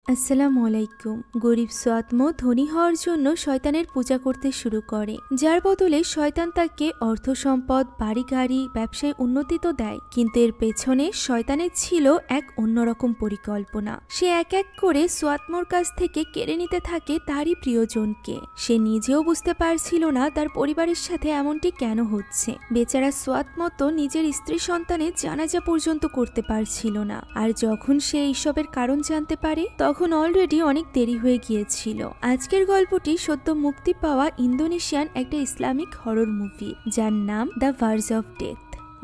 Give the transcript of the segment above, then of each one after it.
আসসালামু আলাইকুম। গরিব সোয়াতমো ধনী হওয়ার জন্য শয়তানের পূজা করতে শুরু করে, যার বদলে শয়তান তাকে অর্থ সম্পদ, বাড়ি গাড়ি, ব্যবসায় উন্নতি তো দেয়, কিন্তু এর পেছনে শয়তানের ছিল এক অন্যরকম পরিকল্পনা। সে এক এক করে সোয়াতমোর কাছ থেকে কেড়ে নিতে থাকে তারই প্রিয়জনকে। সে নিজেও বুঝতে পারছিল না তার পরিবারের সাথে এমনটি কেন হচ্ছে। বেচারা সোয়াতমো তো নিজের স্ত্রী সন্তানের জানাজা পর্যন্ত করতে পারছিল না, আর যখন সে এইসবের কারণ জানতে পারে তখন অলরেডি অনেক দেরি হয়ে গিয়েছিল। আজকের গল্পটি সদ্য মুক্তি পাওয়া ইন্দোনেশিয়ান একটা ইসলামিক হরর মুভি, যার নাম দ্য ভার্জ অফ ডেথ।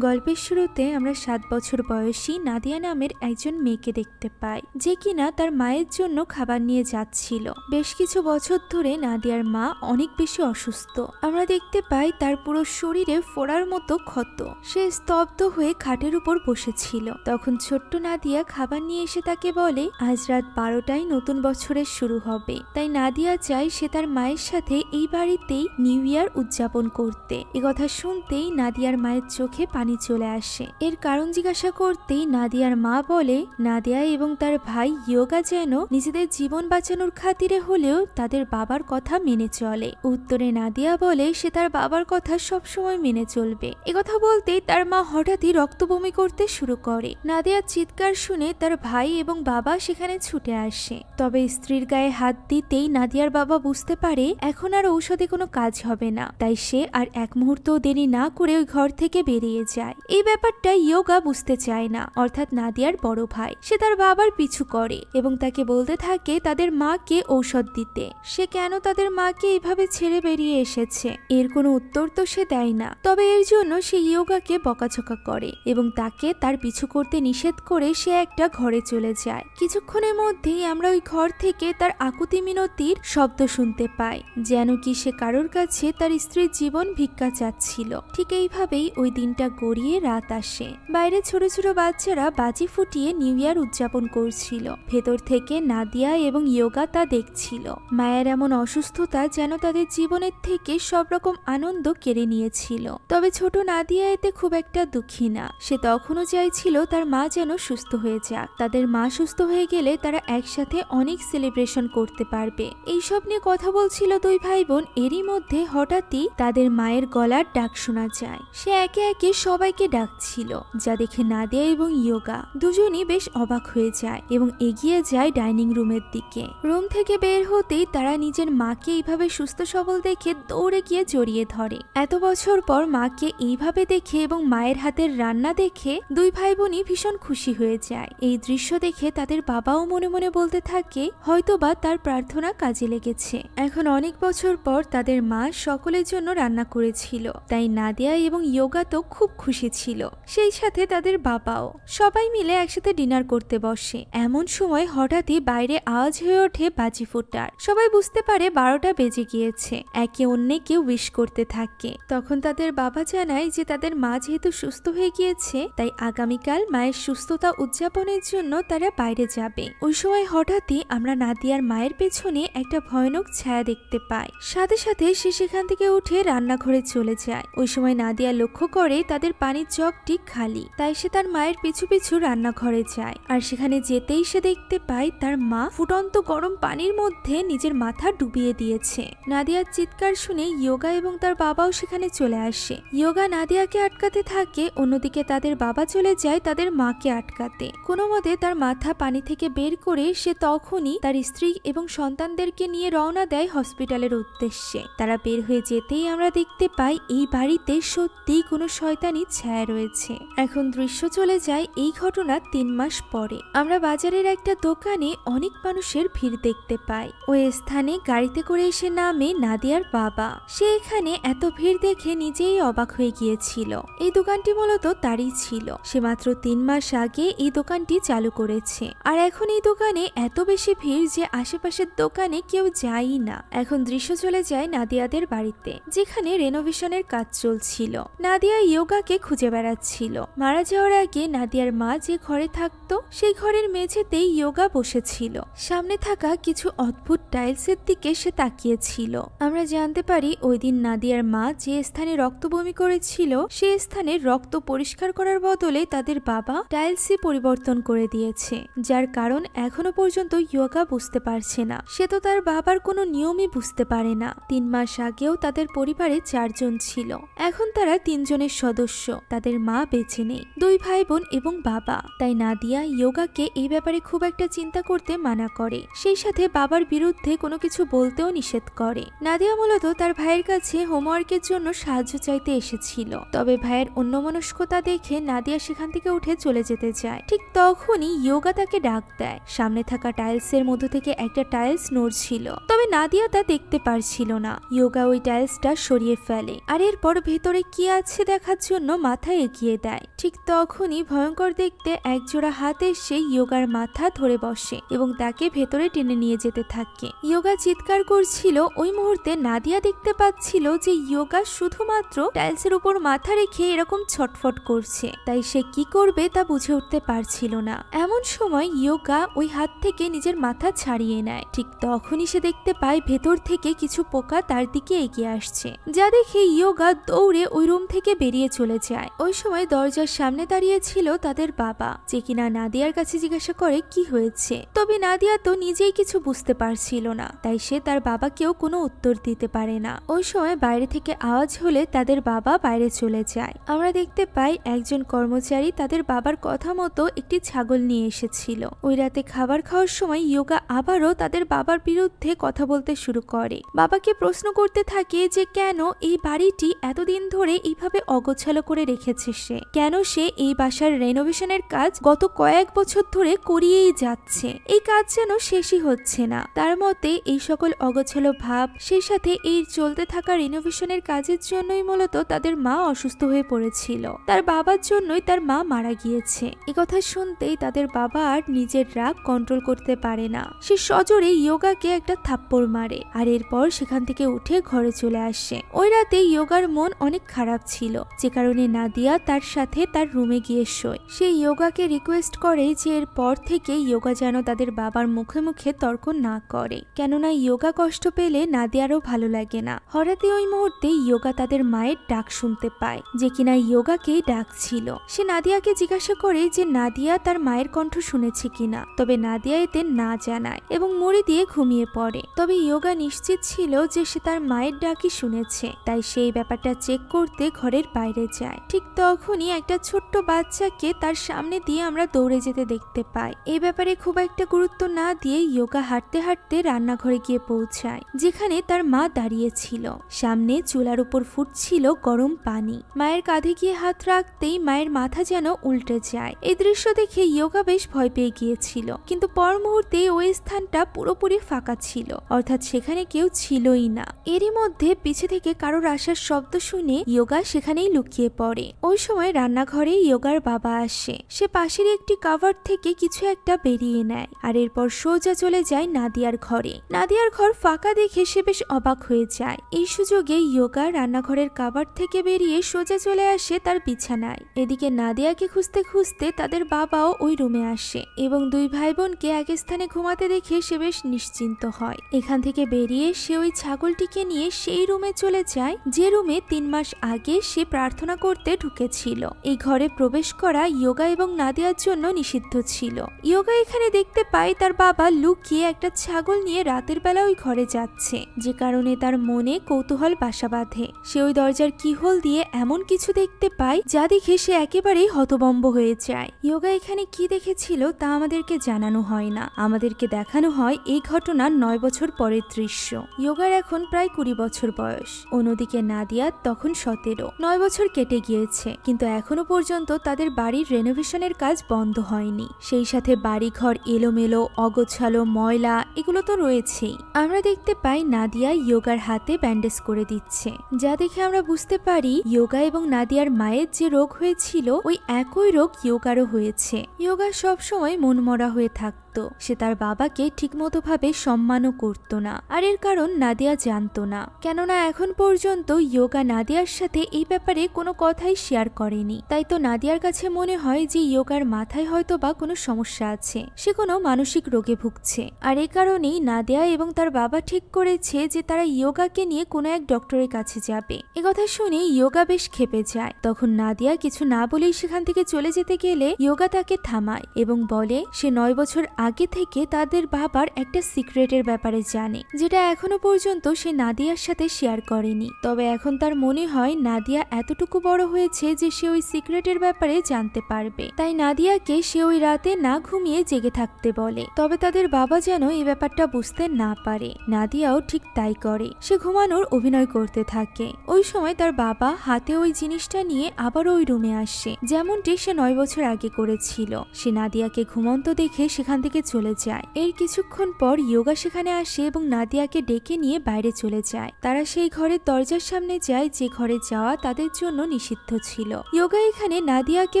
গল্পের শুরুতে আমরা 7 বছর বয়সী নাদিয়া নামের একজন মেয়েকে দেখতে পাই, যে কিনা তার মায়ের জন্য খাবার নিয়ে যাচ্ছিল। বেশ কিছু বছর ধরে নাদিয়ার মা অনেক বেশি অসুস্থ। আমরা দেখতে পাই তার পুরো শরীরে ফোড়ার মতো ক্ষত। সে স্তব্ধ হয়ে খাটের উপর বসেছিল। তখন ছোট্ট নাদিয়া খাবার নিয়ে এসে তাকে বলে, আজ রাত 12টায় নতুন বছরের শুরু হবে, তাই নাদিয়া চায় সে তার মায়ের সাথে এই বাড়িতেই নিউ ইয়ার উদযাপন করতে। একথা শুনতেই নাদিয়ার মায়ের চোখে পানি চলে আসে। এর কারণ জিজ্ঞাসা করতেই নাদিয়ার মা বলে, নাদিয়া এবং তার ভাই ইয়োগা যেন নিজেদের জীবন বাঁচানোর খাতিরে হলেও তাদের বাবার কথা মেনে চলে। উত্তরে নাদিয়া বলে সে তার বাবার কথা সবসময় মেনে চলবে। একথা বলতেই তার মা হঠাৎই রক্ত বমি করতে শুরু করে। নাদিয়ার চিৎকার শুনে তার ভাই এবং বাবা সেখানে ছুটে আসে। তবে স্ত্রীর গায়ে হাত দিতেই নাদিয়ার বাবা বুঝতে পারে এখন আর ঔষধে কোনো কাজ হবে না, তাই সে আর এক মুহূর্ত দেরি না করে ওই ঘর থেকে বেরিয়ে যায়। এই ব্যাপারটা ইয়োগা বুঝতে চায় না, অর্থাৎ নাদিয়ার বড় ভাই। সে তার বাবার পিছু করে এবং তাকে বলতে থাকে তাদের মাকে ঔষধ দিতে। সে কেন তাদের মাকে এইভাবে ছেড়ে বেরিয়ে এসেছে, এর কোনো উত্তর তো সে দেয় না। তবে এর জন্য সে ইয়োগাকে বকাঝকা করে এবং তাকে তার পিছু করতে নিষেধ করে সে একটা ঘরে চলে যায়। কিছুক্ষণের মধ্যেই আমরা ওই ঘর থেকে তার আকুতি মিনতির শব্দ শুনতে পাই, যেন কি সে কারোর কাছে তার স্ত্রীর জীবন ভিক্ষা চাচ্ছিল। ঠিক এইভাবেই ওই দিনটা গড়িয়ে রাত আসে। বাইরে ছোট ছোট বাচ্চারা বাজি ফুটিয়ে নিউ ইয়ার উদযাপন করছিল। ভেতর থেকে নাদিয়া এবং ইয়োগা তা দেখছিল। মায়ের এমন অসুস্থতা যেন তাদের জীবনের থেকে সব রকম আনন্দ কেড়ে নিয়েছিল। তবে ছোট নাদিয়া এতে খুব একটা দুঃখী না। সে তখনও চাইছিল তার মা যেন সুস্থ হয়ে যাক। তাদের মা সুস্থ হয়ে গেলে তারা একসাথে অনেক সেলিব্রেশন করতে পারবে। এইসব নিয়ে কথা বলছিল দুই ভাই বোন। এরই মধ্যে হঠাৎই তাদের মায়ের গলার ডাক শোনা যায়। সে একে একে সবাইকে ডাকছিল, যা দেখে নাদিয়া এবং ইয়োগা দুজনই বেশ অবাক হয়ে যায় এবং এগিয়ে যায় ডাইনিং রুমের দিকে। রুম থেকে বের হতেই তারা নিজের মাকে এইভাবে সুস্থ সবল দেখে দৌড়ে গিয়ে জড়িয়ে ধরে। এত বছর পর মাকে এইভাবে দেখে এবং মায়ের হাতের রান্না দেখে দুই ভাই বোনই ভীষণ খুশি হয়ে যায়। এই দৃশ্য দেখে তাদের বাবাও মনে মনে বলতে থাকে হয়তোবা তার প্রার্থনা কাজে লেগেছে। এখন অনেক বছর পর তাদের মা সকলের জন্য রান্না করেছিল, তাই নাদিয়া এবং ইয়োগা তো খুব খুশি ছিল। সেই সাথে তাদের বাবাও। সবাই মিলে একসাথে ডিনার করতে বসে। এমন সময় হঠাৎই বাইরে আওয়াজ হয়ে ওঠে বাজি ফোটার। সবাই বুঝতে পারে 12টা বেজে গিয়েছে। একে অন্যকে উইশ করতে থাকে। তখন তাদের বাবা জানায় যে তাদের মা যেহেতু সুস্থ হয়ে গিয়েছে, তাই আগামীকাল মায়ের সুস্থতা উদযাপনের জন্য তারা বাইরে যাবে। ওই সময় হঠাৎই আমরা নাদিয়ার মায়ের পেছনে একটা ভয়ানক ছায়া দেখতে পাই। সাথে সাথে সে সেখান থেকে উঠে রান্নাঘরে চলে যায়। ওই সময় নাদিয়া লক্ষ্য করে তাদের পানির জগটি খালি, তাই সে তার মায়ের পিছু পিছু রান্নাঘরে যায়। আর সেখানে যেতেই সে দেখতে পায় তার মা ফুটন্ত গরম পানির মধ্যে নিজের মাথা ডুবিয়ে দিয়েছে। নাদিয়ার চিৎকার শুনে ইয়োগা এবং তার বাবাও সেখানে চলে আসে। ইয়োগা নাদিয়াকে আটকাতে থাকে, অন্যদিকে তাদের বাবা চলে যায় তাদের মাকে আটকাতে। কোনো মতে তার মাথা পানি থেকে বের করে সে তখনই তার স্ত্রী এবং সন্তানদেরকে নিয়ে রওনা দেয় হসপিটালের উদ্দেশ্যে। তারা বের হয়ে যেতেই আমরা দেখতে পাই এই বাড়িতে সত্যিই কোনো শয়তানি ছায়া রয়েছে। এখন দৃশ্য চলে যায় এই ঘটনার 3 মাস পরে। আমরা বাজারের একটা দোকানে অনেক মানুষের ভিড় দেখতে পাই। ওই স্থানে গাড়িতে করে এসে নামে নাদিয়ার বাবা। সে এখানে এত ভিড় দেখে নিজেই অবাক হয়ে গিয়েছিল। এই দোকানটি মূলত তারই ছিল। সে মাত্র 3 মাস আগে এই দোকানটি চালু করেছে, আর এখন এই দোকানে এত বেশি ভিড় যে আশেপাশের দোকানে কেউ যায়ই না। এখন দৃশ্য চলে যায় নাদিয়াদের বাড়িতে, যেখানে রেনোভেশনের কাজ চলছিল। নাদিয়া ইয়োগা ইয়োগাকে খুঁজে বেড়াচ্ছিল। মারা যাওয়ার আগে নাদিয়ার মা যে ঘরে থাকতো সেই ঘরের মেঝেতেই ইয়োগা বসেছিল। সামনে থাকা কিছু অদ্ভুত টাইলসের দিকে সে তাকিয়েছিল। আমরা জানতে পারি ওই দিন নাদিয়ার মা যে স্থানে রক্ত বমি করেছিল সেই স্থানে রক্ত পরিষ্কার করার বদলে তাদের বাবা টাইলসই পরিবর্তন করে দিয়েছে, যার কারণ এখনো পর্যন্ত ইয়োগা বুঝতে পারছে না। সে তো তার বাবার কোনো নিয়মই বুঝতে পারে না। 3 মাস আগেও তাদের পরিবারে 4 জন ছিল, এখন তারা 3 জনের সদস্য। তাদের মা বেঁচে নেই, 2 ভাই বোন এবং বাবা। তাই নাদিয়া ইয়োগাকে এই ব্যাপারে খুব একটা চিন্তা করতে মানা করে, সেই সাথে বাবার বিরুদ্ধে কোনো কিছু বলতেও নিষেধ করে। নাদিয়া মূলত তার ভাইয়ের কাছে হোমওয়ার্কের জন্য সাহায্য চাইতে এসেছিল, তবে ভাইয়ের অন্যমনস্কতা দেখে নাদিয়া সেখান থেকে উঠে চলে যেতে চায়। ঠিক তখনই ইয়োগা তাকে ডাক দেয়। সামনে থাকা টাইলসের মধ্য থেকে একটা টাইলস নড়ছিল, তবে নাদিয়া তা দেখতে পারছিল না। ইয়োগা ওই টাইলসটা সরিয়ে ফেলে আর এরপর ভেতরে কি আছে দেখার জন্য মাথা এগিয়ে দেয়। ঠিক তখনই ভয়ঙ্কর দেখতে একজোড়া হাত এসে ইয়োগার মাথা ধরে বসে এবং তাকে ভেতরে টেনে নিয়ে যেতে থাকে। ইয়োগা চিৎকার করছিল। ওই মুহূর্তে নাদিয়া দেখতে পাচ্ছিল যে ইয়োগা শুধুমাত্র টাইলসের উপর মাথা রেখে এরকম ছটফট করছে, তাই সে কি করবে তা বুঝে উঠতে পারছিল না। এমন সময় ইয়োগা ওই হাত থেকে নিজের মাথা ছাড়িয়ে নেয়। ঠিক তখনই সে দেখতে পায় ভেতর থেকে কিছু পোকা তার দিকে এগিয়ে আসছে, যা দেখে ইয়োগা দৌড়ে ওই রুম থেকে বেরিয়ে চলে যায়। ওই সময় দরজার সামনে দাঁড়িয়ে ছিল তাদের বাবা, যে কিনা নাদিয়ার কাছে জিজ্ঞাসা করে কি হয়েছে। তবে নাদিয়া তো নিজেই কিছু বুঝতে পারছিল না, তাই সে তার বাবাকেও কোনো উত্তর দিতে পারে না। ওই সময় বাইরে থেকে আওয়াজ হলে তাদের বাবা বাইরে চলে যায়। আমরা দেখতে পাই একজন কর্মচারী তাদের বাবার কথা মতো একটি ছাগল নিয়ে এসেছিল। ওই রাতে খাবার খাওয়ার সময় ইয়োগা আবারও তাদের বাবার বিরুদ্ধে কথা বলতে শুরু করে। বাবাকে প্রশ্ন করতে থাকে যে কেন এই বাড়িটি এতদিন ধরে এইভাবে অগোছালো করে রেখেছে সে, কেন সে এই বাসার রেনোভেশনের কাজ গত কয়েক বছর ধরে করিয়েই যাচ্ছে, এই কাজ যেন শেষই হচ্ছে না। তার মতে এই সকল অগোছালো ভাব, সেই সাথে এই চলতে থাকা রিনোভেশনের কাজের জন্যই মূলত তাদের মা অসুস্থ হয়ে পড়েছিল। তার বাবার জন্যই তার মা মারা গিয়েছে। এই কথা শুনতেই তাদের বাবা আর নিজের রাগ কন্ট্রোল করতে পারে না। সে সজোরে ইয়োগাকে একটা থাপ্পড় মারে আর এরপর সেখান থেকে উঠে ঘরে চলে আসে। ওই রাতে ইয়োগার মন অনেক খারাপ ছিল, যে কারণে নাদিয়া তার সাথে তার রুমে গিয়ে শোয়। সে ইয়োগাকে রিকোয়েস্ট করে যে এরপর থেকে ইয়োগা যেন তাদের বাবার মুখে মুখে তর্ক না করে, কেননা ইয়োগা কষ্ট পেলে নাদিয়ারও ভালো লাগে না। হঠাৎই ওই মুহূর্তে ইয়োগা তাদের মায়ের ডাক শুনতে পায়, যে কিনা ইয়োগাকেই ডাকছিল। সে নাদিয়াকে জিজ্ঞাসা করে যে নাদিয়া তার মায়ের কণ্ঠ শুনেছে কিনা, তবে নাদিয়া এতে না জানায় এবং মুড়ি দিয়ে ঘুমিয়ে পড়ে। তবে ইয়োগা নিশ্চিত ছিল যে সে তার মায়ের ডাকই শুনেছে, তাই সেই ব্যাপারটা চেক করতে ঘরের বাইরে যায়। ঠিক তখনই একটা ছোট্ট বাচ্চাকে তার সামনে দিয়ে আমরা দৌড়ে যেতে দেখতে পাই। এই ব্যাপারে খুব একটা গুরুত্ব না দিয়ে ইয়োগা হাঁটতে হাঁটতে রান্নাঘরে গিয়ে পৌঁছায়, যেখানে তার মা দাঁড়িয়ে ছিল। সামনে চুলার উপর ফুটছিল গরম পানি। মায়ের কাঁধে গিয়ে হাত রাখতেই মায়ের মাথা যেন উল্টে যায়। এই দৃশ্য দেখে ইয়োগা বেশ ভয় পেয়ে গিয়েছিল, কিন্তু পর মুহূর্তে ওই স্থানটা পুরোপুরি ফাঁকা ছিল, অর্থাৎ সেখানে কেউ ছিলই না। এরই মধ্যে পিছে থেকে কারোর আসার শব্দ শুনে ইয়োগা সেখানেই লুকিয়ে পড়ে। ওই সময় রান্নাঘরে ইয়োগার বাবা আসে। সে পাশের একটি কাভার থেকে কিছু একটা বেরিয়ে নেয় আর এরপর সোজা চলে যায় নাদিয়ার ঘরে। নাদিয়ার ঘর ফাঁকা দেখে সে বেশ অবাক হয়ে যায়। এই সুযোগে ইয়োগা রান্নাঘরের কাভার থেকে বেরিয়ে সোজা চলে আসে তার বিছানায়। এদিকে নাদিয়াকে খুঁজতে খুঁজতে তাদের বাবাও ওই রুমে আসে এবং 2 ভাই বোনকে এক স্থানে ঘুমাতে দেখে সে বেশ নিশ্চিন্ত হয়। এখান থেকে বেরিয়ে সে ওই ছাগলটিকে নিয়ে সেই রুমে চলে যায় যে রুমে 3 মাস আগে সে প্রার্থনা করতে ঢুকেছিল। এই ঘরে প্রবেশ করা ইয়োগা এবং নাদিয়ার জন্য নিষিদ্ধ ছিল। ইয়োগা এখানে দেখতে পায় তার বাবা লুকিয়ে একটা ছাগল নিয়ে রাতের বেলা ওই ঘরে যাচ্ছে, যে কারণে তার মনে কৌতূহল বাসা বাঁধে। সে ওই দরজার কিহোল দিয়ে এমন কিছু দেখতে পায় যা দেখে সে একেবারেই হতভম্ব হয়ে যায়। ইয়োগা এখানে কি দেখেছিল তা আমাদেরকে জানানো হয় না, আমাদেরকে দেখানো হয় এই ঘটনার 9 বছর পরের দৃশ্য। ইয়োগার এখন প্রায় 20 বছর বয়স, অন্যদিকে নাদিয়া তখন 17। 9 বছর কেটে গিয়েছে, কিন্তু এখনো পর্যন্ত তাদের বাড়ির রেনোভেশনের কাজ বন্ধ হয়নি। সেই সাথে বাড়িঘর এলোমেলো, অগোছালো, ময়লা এগুলো তো রয়েছেই। আমরা দেখতে পাই নাদিয়া ইয়োগার হাতে ব্যান্ডেজ করে দিচ্ছে, যা দেখে আমরা বুঝতে পারি ইয়োগা এবং নাদিয়ার মায়ের যে রোগ হয়েছিল ওই একই রোগ ইয়োগারও হয়েছে। ইয়োগা সবসময় মনমরা হয়ে থাকত, থাকতো। সে তার বাবাকে ঠিকমতো ভাবে সম্মানও করত না, আর এর কারণ নাদিয়া জানতো না, কেননা এখন পর্যন্ত ইয়োগা নাদিয়ার সাথে এই ব্যাপারে কোনো কথাই শেয়ার করেনি। তাই তো নাদিয়ার কাছে মনে হয় যে ইয়োগার মাথায় হয়তো বা কোনো সমস্যা আছে, সে কোনো মানসিক রোগে ভুগছে। আর এই কারণেই নাদিয়া এবং তার বাবা ঠিক করেছে যে তারা ইয়োগাকে নিয়ে কোনো এক ডক্টরের কাছে যাবে। একথা শুনে ইয়োগা বেশ ক্ষেপে যায়। তখন নাদিয়া কিছু না বলেই সেখান থেকে চলে যেতে গেলে ইয়োগা তাকে থামায় এবং বলে সে 9 বছর আগে থেকে তাদের বাবার একটা সিক্রেটের ব্যাপারে জানে, যেটা এখনো পর্যন্ত সে নাদিয়ার সাথে শেয়ার করেনি। তবে এখন তার মনে হয় নাদিয়া এতটুকু বড় হয়েছে যে সে ওই সিক্রেটের ব্যাপারে জানতে পারবে। তাই নাদিয়াকে সে ওই রাতে না ঘুমিয়ে জেগে থাকতে বলে। তবে তাদের বাবা যেন এই ব্যাপারটা বুঝতে না পারে। নাদিয়াও ঠিক তাই করে, সে ঘুমানোর অভিনয় করতে থাকে। ওই সময় তার বাবা হাতে ওই জিনিসটা নিয়ে আবার ওই রুমে আসে, যেমনটি সে 9 বছর আগে করেছিল। সে নাদিয়াকে ঘুমন্ত দেখে সেখান থেকে চলে যায়। এর কিছুক্ষণ পর ইয়োগা সেখানে আসে এবং নাদিয়াকে ডেকে নিয়ে বাইরে চলে যায়। তারা সেই ঘরের দরজার সামনে যায় যে ঘরে যাওয়া তাদের জন্য নিষিদ্ধ ছিল। ইয়োগা এখানে নাদিয়াকে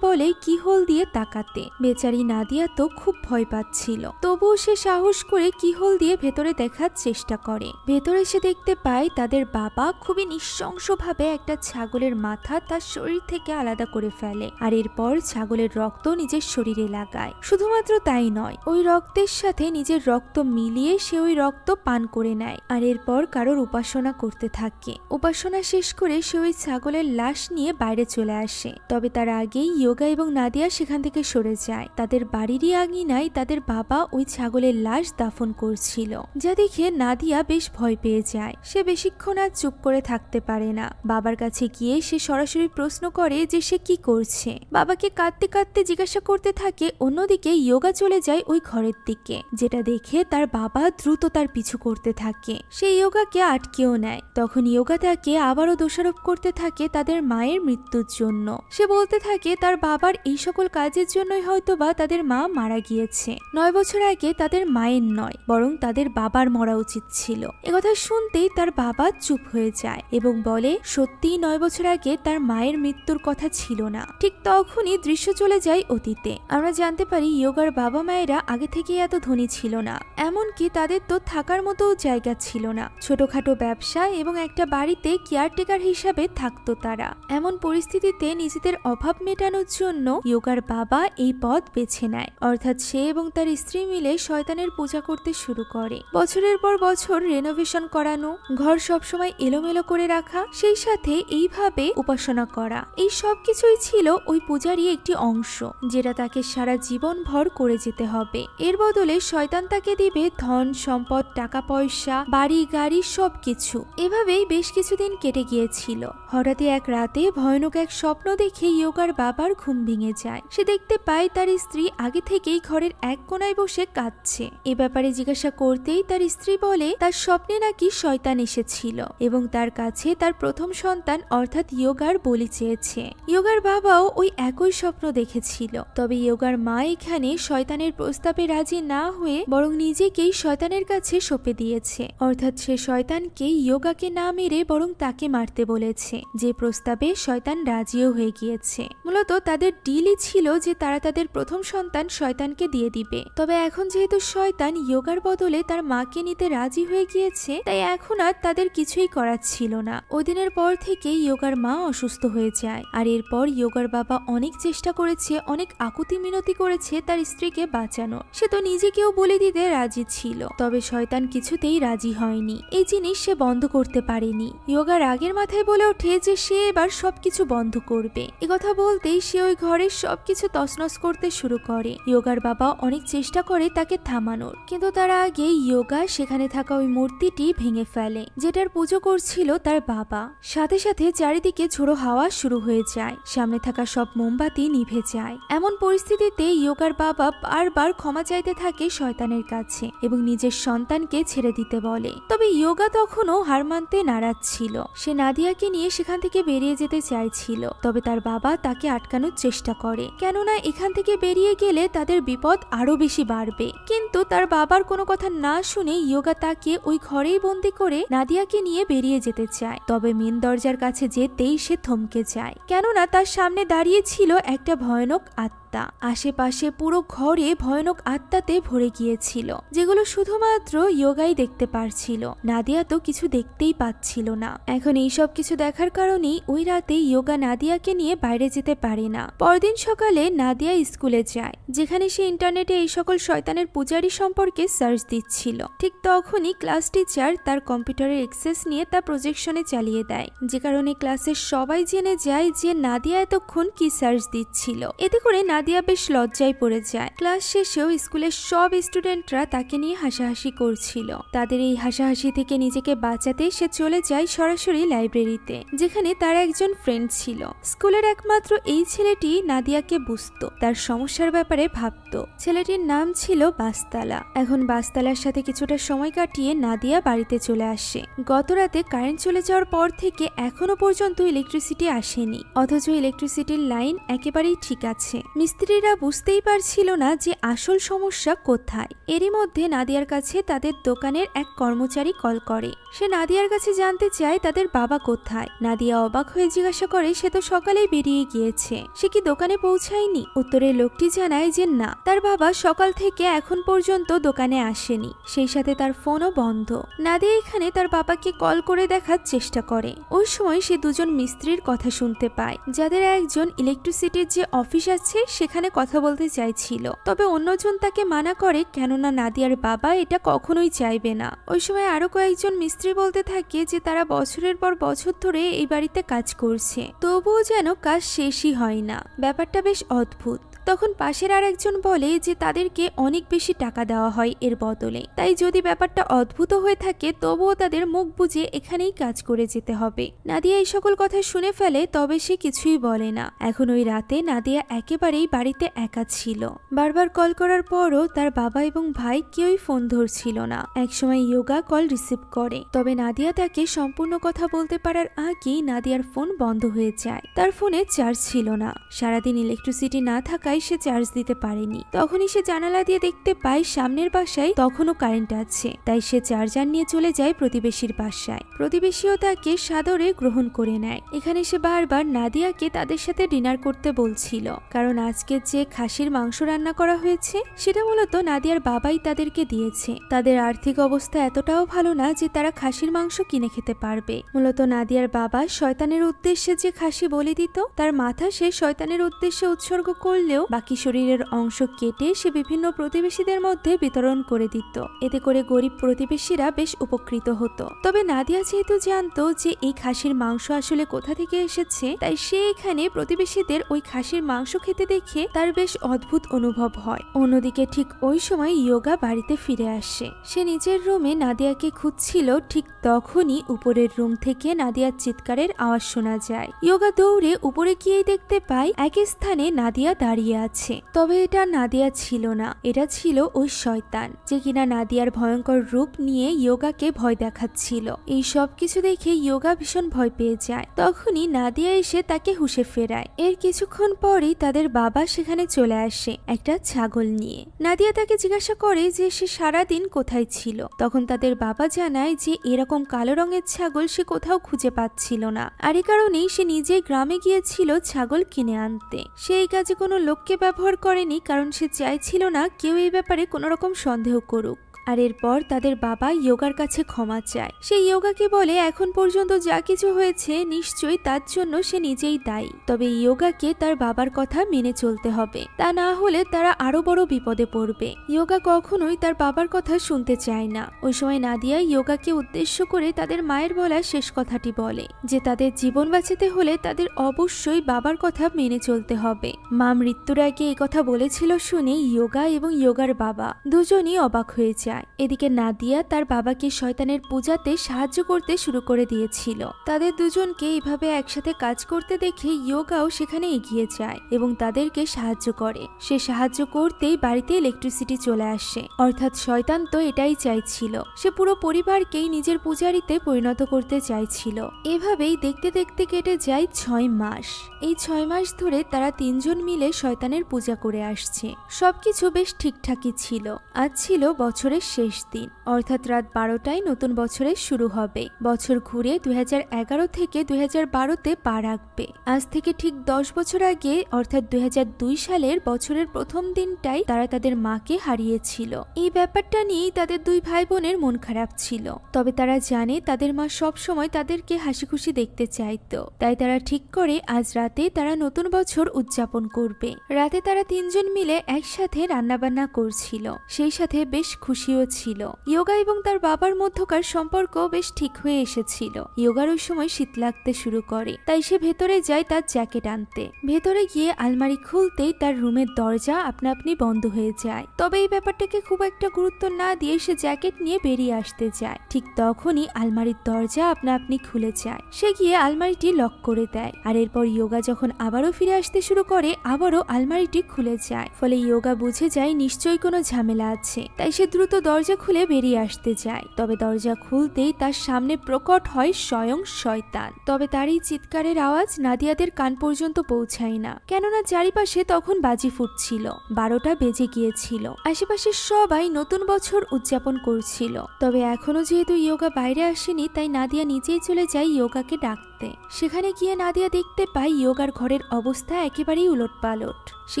বলে কি হোল দিয়ে তাকাতে। বেচারি নাদিয়া তো খুব ভয় পাচ্ছিল, তবুও সে সাহস করে কি হোল দিয়ে ভেতরে দেখার চেষ্টা করে। ভেতরে সে দেখতে পায় তাদের বাবা খুবই নৃশংসভাবে একটা ছাগলের মাথা তার শরীর থেকে আলাদা করে ফেলে, আর এরপর ছাগলের রক্ত নিজের শরীরে লাগায়। শুধুমাত্র তাই নয়, ওই রক্তের সাথে নিজের রক্ত মিলিয়ে সে ওই রক্ত পান করে নেয়, আর এরপর কারোর উপাসনা করতে থাকে। উপাসনা শেষ করে সে ওই ছাগলের লাশ নিয়ে বাইরে চলে আসে। তবে তার আগেই ইয়োগা এবং নাদিয়া সেখান থেকে সরে যায়। তাদের বাড়িরই আঙিনায় তাদের বাবা ওই ছাগলের লাশ দাফন করছিল, যা দেখে নাদিয়া বেশ ভয় পেয়ে যায়। সে বেশিক্ষণ আর চুপ করে থাকতে পারে না। বাবার কাছে গিয়ে সে সরাসরি প্রশ্ন করে যে সে কি করছে। বাবাকে কাঁদতে কাঁদতে জিজ্ঞাসা করতে থাকে। অন্যদিকে ইয়োগা চলে যায় ওই ঘরের দিকে, যেটা দেখে তার বাবা দ্রুত তার পিছু করতে থাকে। সে ইয়োগাকে আটকেও নেয়। তখন ইয়োগা তাকে আবারও দোষারোপ করতে থাকে তাদের মায়ের মৃত্যুর জন্য। সে বলতে থাকে তার বাবার এই সকল কাজের জন্যই হয়তোবা তাদের মা মারা গিয়েছে। 9 বছর আগে তাদের মায়ের নয়, বরং তাদের বাবার মরা উচিত ছিল। একথা শুনতেই তার বাবা চুপ হয়ে যায় এবং বলে সত্যিই 9 বছর আগে তার মায়ের মৃত্যুর কথা ছিল না। ঠিক তখনই দৃশ্য চলে যায় অতীতে। আমরা জানতে পারি ইয়োগার বাবা মায়েরা আগে থেকেই এত ধনী ছিল না, এমনকি তাদের তো থাকার মতো জায়গা ছিল না। ছোটখাটো ব্যবসা এবং একটা বাড়িতে কেয়ারটেকার হিসাবে থাকতো তারা। এমন পরিস্থিতিতে নিজেদের অভাব মেটানোর জন্য ইয়োগার বাবা এই পথ বেছে নেয়, অর্থাৎ সে এবং তার স্ত্রী মিলে শয়তানের পূজা করতে শুরু করে। বছরের পর বছর রেনোভেশন করানো, ঘর সবসময় এলোমেলো করে রাখা, সেই সাথে এইভাবে উপাসনা করা, এই সব কিছুই ছিল ওই পূজারই একটি অংশ, যেটা তাকে সারা জীবন ভর করে যেতে হবে। এর বদলে শয়তান তাকে দিবে ধন সম্পদ, টাকা পয়সা, বাড়ি গাড়ি সবকিছু। এভাবেই বেশ কিছুদিন কেটে গিয়েছিল। হঠাৎই এক রাতে ভয়ানক এক স্বপ্ন দেখে ইয়োগার বাবার ঘুম ভেঙে যায়। সে দেখতে পায় তার স্ত্রী আগে থেকেই ঘরের এক কোনায় বসে কাঁদছে। এ ব্যাপারে জিজ্ঞাসা করতেই তার স্ত্রী বলে তার স্বপ্নে নাকি শয়তান এসেছিল এবং তার কাছে তার প্রথম সন্তান অর্থাৎ ইয়োগার বলি চেয়েছে। ইয়োগার বাবাও ওই একই স্বপ্ন দেখেছিল। তবে ইয়োগার মা এখানে শয়তানের প্রস্তাবে রাজি না হয়ে বরং নিজেকেই শয়তানের কাছে সঁপে দিয়েছে, অর্থাৎ সে শয়তানকে ইয়োগাকে না মেরে বরং তাকে মারতে বলেছে, যে প্রস্তাবে শয়তান রাজিও হয়ে গিয়েছে। মূলত তাদের ডিলই ছিল যে তারা তাদের প্রথম সন্তান শয়তানকে দিয়ে দিবে। তবে এখন যেহেতু শয়তান ইয়োগার বদলে তার মাকে নিতে রাজি হয়ে গিয়েছে, তাই এখন আর তাদের কিছুই করার ছিল না। ওই দিনের পর থেকে ইয়োগার মা অসুস্থ হয়ে যায়, আর এরপর ইয়োগার বাবা অনেক চেষ্টা করেছে, অনেক আকুতি মিনতি করেছে তার স্ত্রীকে বাঁচানোর। সে তো নিজেকেও বলে দিতে রাজি ছিল, তবে শয়তান কিছুতেই রাজি হয়নি। এই জিনিস সে বন্ধ করতে পারেনি। ইয়োগার আগের মাথায় বলে ওঠে যে সে এবার সবকিছু বন্ধ করবে। একথা বলতেই সে ওই ঘরের সবকিছু তছনছ করতে শুরু করে। ইয়োগার বাবা অনেক চেষ্টা করে তাকে থামানোর, কিন্তু তার আগে ইয়োগা সেখানে থাকা ওই মূর্তিটি ভেঙে ফেলে, যেটার পুজো করছিল তার বাবা। সাথে সাথে চারিদিকে ঝোড়ো হাওয়া শুরু হয়ে যায়, সামনে থাকা সব মোমবাতি নিভে যায়। এমন পরিস্থিতিতে ইয়োগার বাবা বারবার ক্ষমা চাইতে থাকে শয়তানের কাছে এবং নিজের সন্তানকে ছেড়ে দিতে বলে। তবে ইয়োগা তখনও হার মানতে নারাজ ছিল। সে নাদিয়াকে নিয়ে সেখান থেকে বেরিয়ে যেতে চাইছিল, তবে তার বাবা তাকে আটকানোর চেষ্টা করে, কেননা এখান থেকে বেরিয়ে গেলে তাদের বিপদ আরো বেশি বাড়বে। কিন্তু তার বাবার কোনো কথা না শুনে ইয়োগা তাকে ওই ঘরেই বন্দি করে নাদিয়াকে নিয়ে বেরিয়ে যেতে চায়। তবে মেন দরজার কাছে যেতেই সে থমকে যায়, কেননা তার সামনে দাঁড়িয়ে ছিল একটা ভয়ানক আত্মা। নিরাপত্তা। আশেপাশে পুরো ঘরে ভয়ানক আত্মাতে ভরে গিয়েছিল, যেগুলো শুধুমাত্র ইয়োগাই দেখতে পারছিল। নাদিয়া তো কিছু দেখতেই পাচ্ছিল না। এখন এইসব কিছু দেখার কারণেই ওই রাতে ইয়োগা নাদিয়াকে নিয়ে বাইরে যেতে পারে না। পরদিন সকালে নাদিয়া স্কুলে যায়, যেখানে সে ইন্টারনেটে এই সকল শয়তানের পূজারী সম্পর্কে সার্চ দিচ্ছিল। ঠিক তখনই ক্লাস টিচার তার কম্পিউটারের অ্যাক্সেস নিয়ে তা প্রজেকশনে চালিয়ে দেয়, যে কারণে ক্লাসের সবাই জেনে যায় যে নাদিয়া এতক্ষণ কি সার্চ দিচ্ছিল। এতে করে নাদিয়া বেশ লজ্জায় পড়ে যায়। ক্লাস শেষেও স্কুলের সব স্টুডেন্টরা তাকে নিয়ে হাসাহাসি করছিল। তাদের এই হাসাহাসি থেকে নিজেকে বাঁচাতে সে চলে যায় সরাসরি লাইব্রেরিতে, যেখানে তার একজন ফ্রেন্ড ছিল। স্কুলের একমাত্র এই ছেলেটি নাদিয়াকে বুঝতো, তার সমস্যার ব্যাপারে ভাবতো। ছেলেটির নাম ছিল বাস্তালা। এখন বাস্তালার সাথে কিছুটা সময় কাটিয়ে নাদিয়া বাড়িতে চলে আসে। গত রাতে কারেন্ট চলে যাওয়ার পর থেকে এখনো পর্যন্ত ইলেকট্রিসিটি আসেনি, অথচ ইলেকট্রিসিটির লাইন একেবারেই ঠিক আছে। মিস্ত্রিরা বুঝতেই পারছিল না যে আসল সমস্যা কোথায়। এরই মধ্যে নাদিয়ার কাছে তাদের দোকানের এক কর্মচারী কল করে। সে নাদিয়ার কাছে জানতে চায় তাদের বাবা কোথায়। নাদিয়া অবাক হয়ে জিজ্ঞাসা করে সে তো সকালেই বেরিয়ে গিয়েছে, সে কি দোকানে পৌঁছায়নি? উত্তরে লোকটি জানায় যে না, তার বাবা সকাল থেকে এখন পর্যন্ত দোকানে আসেনি, সেই সাথে তার ফোনও বন্ধ। নাদিয়া এখানে তার বাবাকে কল করে দেখার চেষ্টা করে। ওই সময় সে দুজন মিস্ত্রির কথা শুনতে পায়, যাদের একজন ইলেকট্রিসিটির যে অফিস আছে সেখানে কথা বলতে চাইছিল, তবে অন্যজন তাকে মানা করে, কেননা নাদিয়ার বাবা এটা কখনোই চাইবে না। ওই সময় আরো কয়েকজন মিস্ত্রি বলতে থাকে যে তারা বছরের পর বছর ধরে এই বাড়িতে কাজ করছে, তবুও যেন কাজ শেষই হয় না। ব্যাপারটা বেশ অদ্ভুত। তখন পাশের আর একজন বলে যে তাদেরকে অনেক বেশি টাকা দেওয়া হয় এর বদলে, তাই যদি ব্যাপারটা অদ্ভুত হয়ে থাকে তবুও তাদের মুখ বুজে এখানেই কাজ করে যেতে হবে। নাদিয়া এই সকল কথা শুনে ফেলে, তবে সে কিছুই বলে না। এখন ওই রাতে নাদিয়া একেবারেই বাড়িতে একা ছিল। বারবার কল করার পরও তার বাবা এবং ভাই কেউই ফোন ধরছিল না। একসময় ইয়োগা কল রিসিভ করে, তবে নাদিয়া তাকে সম্পূর্ণ কথা বলতে পারার আগেই নাদিয়ার ফোন বন্ধ হয়ে যায়। তার ফোনে চার্জ ছিল না। সারাদিন ইলেকট্রিসিটি না থাকায় সে চার্জ দিতে পারেনি। তখনই সে জানালা দিয়ে দেখতে পায় সামনের বাসায় তখনও কারেন্ট আছে, তাই সে চার্জার নিয়ে চলে যায় প্রতিবেশীর বাসায়। প্রতিবেশীও তাকে সাদরে গ্রহণ করে নেয়। এখানে সে বারবার নাদিয়াকে তাদের সাথে ডিনার করতে বলছিল, কারণ আজকে যে খাসির মাংস রান্না করা হয়েছে সেটা মূলত নাদিয়ার বাবাই তাদেরকে দিয়েছে। তাদের আর্থিক অবস্থা এতটাও ভালো না যে তারা খাসির মাংস কিনে খেতে পারবে। মূলত নাদিয়ার বাবা শয়তানের উদ্দেশ্যে যে খাসি বলি দিত, তার মাথা সে শয়তানের উদ্দেশ্যে উৎসর্গ করলেও বাকি শরীরের অংশ কেটে সে বিভিন্ন প্রতিবেশীদের মধ্যে বিতরণ করে দিত। এতে করে গরিব প্রতিবেশীরা বেশ উপকৃত হতো। তবে নাদিয়া যেহেতু জানতো যে এই খাসির মাংস আসলে কোথা থেকে এসেছে, তাই সে এখানে প্রতিবেশীদের ওই খাসির মাংস খেতে দেখে তার বেশ অদ্ভুত অনুভব হয়। অন্যদিকে ঠিক ওই সময় ইয়োগা বাড়িতে ফিরে আসে। সে নিজের রুমে নাদিয়াকে খুঁজছিল, ঠিক তখনই উপরের রুম থেকে নাদিয়ার চিৎকারের আওয়াজ শোনা যায়। ইয়োগা দৌড়ে উপরে গিয়েই দেখতে পায় এক স্থানে নাদিয়া দাঁড়িয়ে আছে। তবে এটা নাদিয়া ছিল না, এটা ছিল ওই শয়তান, যে কিনা নাদিয়ার ভয়ঙ্কর রূপ নিয়ে ইয়োগাকে ভয় দেখাচ্ছিল। এই সব কিছু দেখে ইয়োগা ভীষণ ভয় পেয়ে যায়। তখনই নাদিয়া এসে তাকে হুঁশে ফেরায়। এর কিছুক্ষণ পরেই তাদের বাবা সেখানে চলে আসে একটা ছাগল নিয়ে। নাদিয়া তাকে জিজ্ঞাসা করে যে সে সারাদিন কোথায় ছিল। তখন তাদের বাবা জানায় যে এরকম কালো রঙের ছাগল সে কোথাও খুঁজে পাচ্ছিল না, আর এই কারণেই সে নিজে গ্রামে গিয়েছিল ছাগল কিনে আনতে। সে এই কাজে কোনো লোককে ব্যবহার করেনি, কারণ সে চাইছিল না কেউ এই ব্যাপারে কোনো রকম সন্দেহ করুক। আর এরপর তাদের বাবা ইয়োগার কাছে ক্ষমা চায়। সে ইয়োগাকে বলে এখন পর্যন্ত যা কিছু হয়েছে নিশ্চয়ই তার জন্য সে নিজেই দায়ী, তবে ইয়োগাকে তার বাবার কথা মেনে চলতে হবে, তা না হলে তারা আরো বড় বিপদে পড়বে। ইয়োগা কখনোই তার বাবার কথা শুনতে চায় না। ওই সময় নাদিয়া ইয়োগাকে উদ্দেশ্য করে তাদের মায়ের বলা শেষ কথাটি বলে, যে তাদের জীবন বাঁচাতে হলে তাদের অবশ্যই বাবার কথা মেনে চলতে হবে। মা মৃত্যুর আগে এই কথা বলেছিল শুনে ইয়োগা এবং ইয়োগার বাবা দুজনই অবাক হয়ে যায়। এদিকে নাদিয়া তার বাবাকে শয়তানের পূজাতে সাহায্য করতে শুরু করে দিয়েছিল। তাদের দুজনকে এইভাবে একসাথে কাজ করতে দেখে ইয়োগাও সেখানে এগিয়ে যায় এবং তাদেরকে সাহায্য করে। সে সাহায্য করতেই বাড়িতে ইলেকট্রিসিটি চলে আসে, অর্থাৎ শয়তান তো এটাই চাইছিল। সে পুরো পরিবারকেই নিজের পূজারীতে পরিণত করতে চাইছিল। এভাবেই দেখতে দেখতে কেটে যায় 6 মাস। এই 6 মাস ধরে তারা তিনজন মিলে শয়তানের পূজা করে আসছে। সবকিছু বেশ ঠিকঠাকই ছিল। আজ ছিল বছরের বছরের শেষ দিন, অর্থাৎ রাত 12টায় নতুন বছরের শুরু হবে। বছর ঘুরে 2011 থেকে 2012-তে পা রাখবে। আজ থেকে ঠিক 10 বছর আগে অর্থাৎ 2002 সালের বছরের প্রথম দিনটাই তারা তাদের মাকে হারিয়েছিল। এই ব্যাপারটা নিয়েই তাদের দুই ভাই বোনের মন খারাপ ছিল। তবে তারা জানে তাদের মা সব সময় তাদেরকে হাসি খুশি দেখতে চাইতো, তাই তারা ঠিক করে আজ রাতে তারা নতুন বছর উদযাপন করবে। রাতে তারা তিনজন মিলে একসাথে রান্নাবান্না করছিল, সেই সাথে বেশ খুশিও ছিল। ইয়োগা এবং তার বাবার মধ্যকার সম্পর্ক বেশ ঠিক হয়ে এসেছিল। ইয়োগার ওই সময় শীত লাগতে শুরু করে, তাই সে ভেতরে যায় তার জ্যাকেট আনতে। ভেতরে গিয়ে আলমারি খুলতেই তার রুমের দরজা আপনা আপনি বন্ধ হয়ে যায়। তবে এই ব্যাপারটাকে খুব একটা গুরুত্ব না দিয়ে সে জ্যাকেট নিয়ে বেরিয়ে আসতে যায়। ঠিক তখনই আলমারির দরজা আপনা আপনি খুলে যায়। সে গিয়ে আলমারিটি লক করে দেয়, আর এরপর ইয়োগা যখন আবারও ফিরে আসতে শুরু করে আবারও আলমারিটি খুলে যায়। ফলে ইয়োগা বুঝে যায় নিশ্চয়ই কোনো ঝামেলা আছে, তাই সে দ্রুত দরজা খুলে বেরিয়ে আসতে যায়। তবে দরজা খুলতেই তার সামনে প্রকট হয় স্বয়ং শয়তান। তবে তার এই চিৎকারের আওয়াজ নাদিয়াদের কান পর্যন্ত পৌঁছায় না, কেননা চারিপাশে তখন বাজি ফুটছিল। 12টা বেজে গিয়েছিল। আশেপাশে সবাই নতুন বছর উদযাপন করছিল। তবে এখনো যেহেতু ইয়োগা বাইরে আসেনি, তাই নাদিয়া নিজেই চলে যায় ইয়োগাকে ডাকতে। সেখানে গিয়ে নাদিয়া দেখতে পায় ইয়োগার ঘরের অবস্থা একেবারেই উলটপালট। সে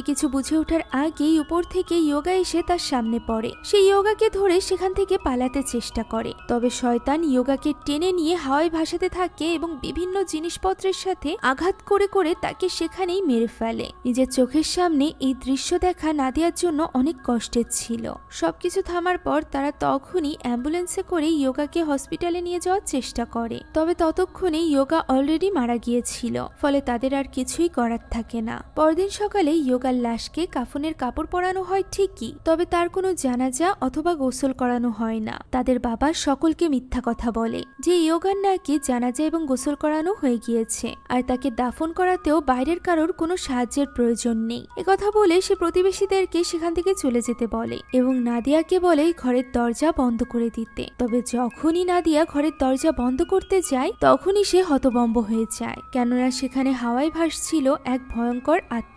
কিছু বুঝে ওঠার আগেই উপর থেকে ইয়োগা এসে তার সামনে পড়ে। সে ইয়োগাকে ধরে সেখান থেকে পালাতে চেষ্টা করে, তবে শয়তান ইয়োগাকে টেনে নিয়ে হাওয়ায় ভাসাতে থাকে এবং বিভিন্ন জিনিসপত্রের সাথে আঘাত করে করে তাকে সেখানেই মেরে ফেলে। নিজের চোখের সামনে এই দৃশ্য দেখা নাদিয়ার জন্য অনেক কষ্টের ছিল। সবকিছু থামার পর তারা তখনই অ্যাম্বুলেন্সে করে ইয়োগাকে হসপিটালে নিয়ে যাওয়ার চেষ্টা করে। তবে ততক্ষণে ইয়োগা অলরেডি মারা গিয়েছিল, ফলে তাদের আর কিছুই করার থাকে না। পরদিন সকালে ইয়োগার লাশকে কাফনের কাপড় পরানো হয় ঠিকই, তবে তার কোনো জানাজা অথবা গোসল করানো হয় না। তাদের বাবা সকলকে মিথ্যা কথা বলে যে ইয়োগার নাকি জানাজা এবং গোসল করানো হয়ে গিয়েছে, আর তাকে দাফন করাতেও বাইরের কারোর কোনো সাহায্যের প্রয়োজন নেই। একথা বলে সে প্রতিবেশীদেরকে সেখান থেকে চলে যেতে বলে এবং নাদিয়াকে বলে ঘরের দরজা বন্ধ করে দিতে। তবে যখনই নাদিয়া ঘরের দরজা বন্ধ করতে যায় তখনই সে হতভম্ব হয়ে যায়, কেননা সেখানে হাওয়ায় ভাসছিল এক ভয়ঙ্কর আত্মা।